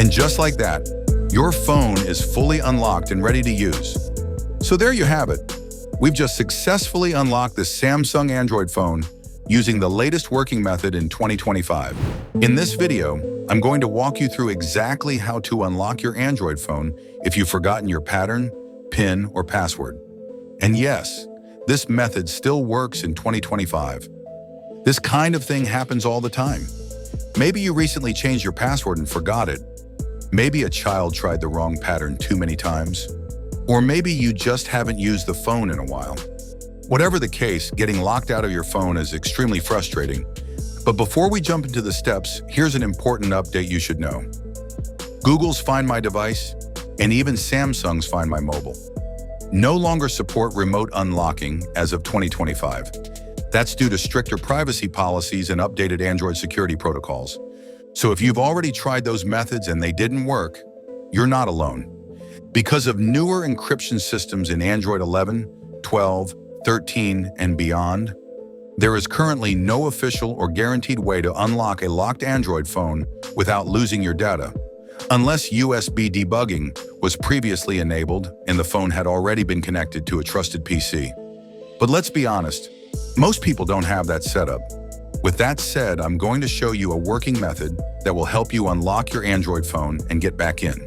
And just like that, your phone is fully unlocked and ready to use. So there you have it. We've just successfully unlocked the Samsung Android phone using the latest working method in 2025. In this video, I'm going to walk you through exactly how to unlock your Android phone if you've forgotten your pattern, PIN, or password. And yes, this method still works in 2025. This kind of thing happens all the time. Maybe you recently changed your password and forgot it. Maybe a child tried the wrong pattern too many times. Or maybe you just haven't used the phone in a while. Whatever the case, getting locked out of your phone is extremely frustrating. But before we jump into the steps, here's an important update you should know. Google's Find My Device and even Samsung's Find My Mobile no longer support remote unlocking as of 2025. That's due to stricter privacy policies and updated Android security protocols. So if you've already tried those methods and they didn't work, you're not alone. Because of newer encryption systems in Android 11, 12, 13, and beyond, there is currently no official or guaranteed way to unlock a locked Android phone without losing your data, unless USB debugging was previously enabled and the phone had already been connected to a trusted PC. But let's be honest, most people don't have that setup. With that said, I'm going to show you a working method that will help you unlock your Android phone and get back in.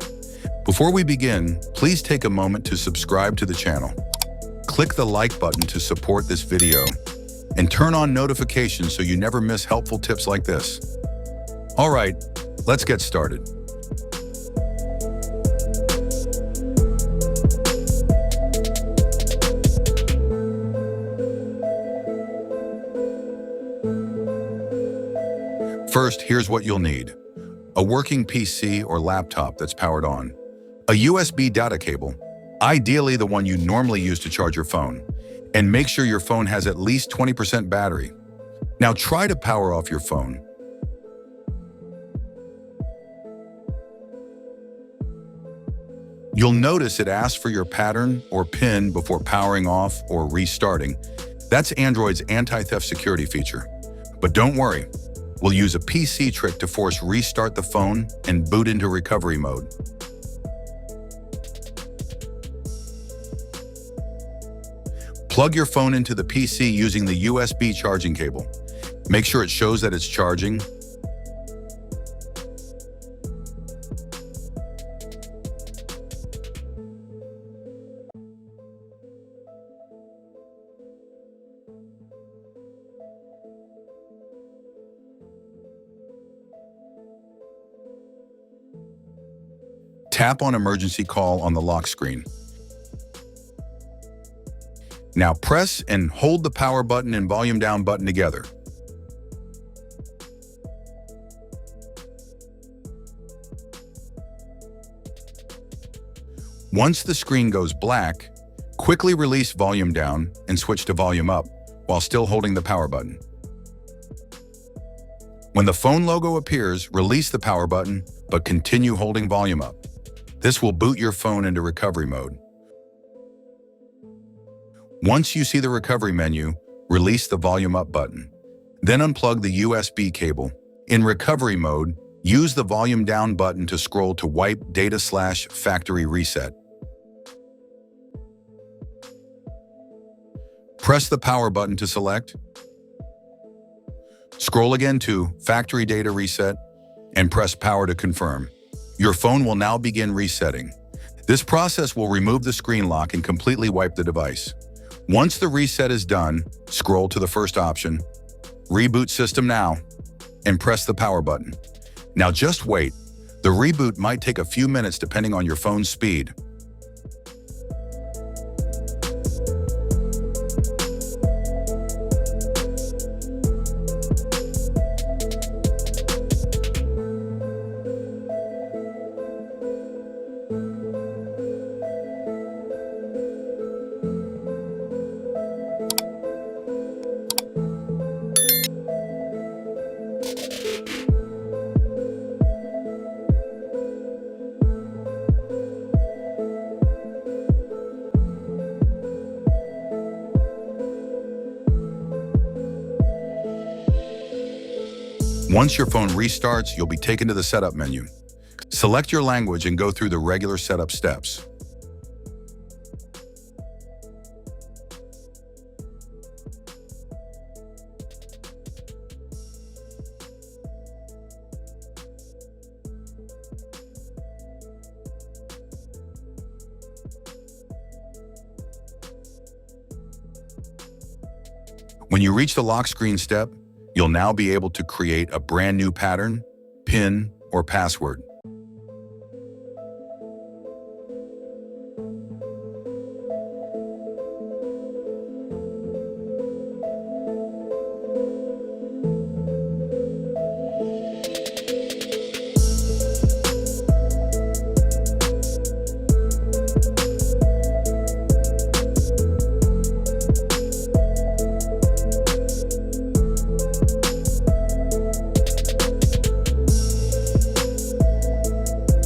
Before we begin, please take a moment to subscribe to the channel. Click the like button to support this video and turn on notifications so you never miss helpful tips like this. All right, let's get started. First, here's what you'll need. A working PC or laptop that's powered on. A USB data cable, ideally the one you normally use to charge your phone. And make sure your phone has at least 20% battery. Now try to power off your phone. You'll notice it asks for your pattern or PIN before powering off or restarting. That's Android's anti-theft security feature. But don't worry. We'll use a PC trick to force restart the phone and boot into recovery mode. Plug your phone into the PC using the USB charging cable. Make sure it shows that it's charging. Tap on emergency call on the lock screen. Now press and hold the power button and volume down button together. Once the screen goes black, quickly release volume down and switch to volume up while still holding the power button. When the phone logo appears, release the power button, but continue holding volume up. This will boot your phone into recovery mode. Once you see the recovery menu, release the volume up button. Then unplug the USB cable. In recovery mode, use the volume down button to scroll to wipe data/factory reset. Press the power button to select. Scroll again to factory data reset and press power to confirm. Your phone will now begin resetting. This process will remove the screen lock and completely wipe the device. Once the reset is done, scroll to the first option, Reboot System Now, and press the power button. Now just wait. The reboot might take a few minutes depending on your phone's speed. Once your phone restarts, you'll be taken to the setup menu. Select your language and go through the regular setup steps. When you reach the lock screen step, you'll now be able to create a brand new pattern, PIN, or password.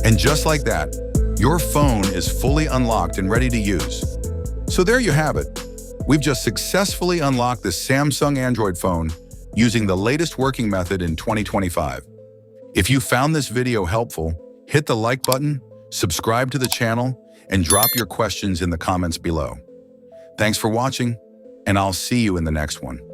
And just like that, your phone is fully unlocked and ready to use. So there you have it. We've just successfully unlocked the Samsung Android phone using the latest working method in 2025. If you found this video helpful, hit the like button, subscribe to the channel, and drop your questions in the comments below. Thanks for watching, and I'll see you in the next one.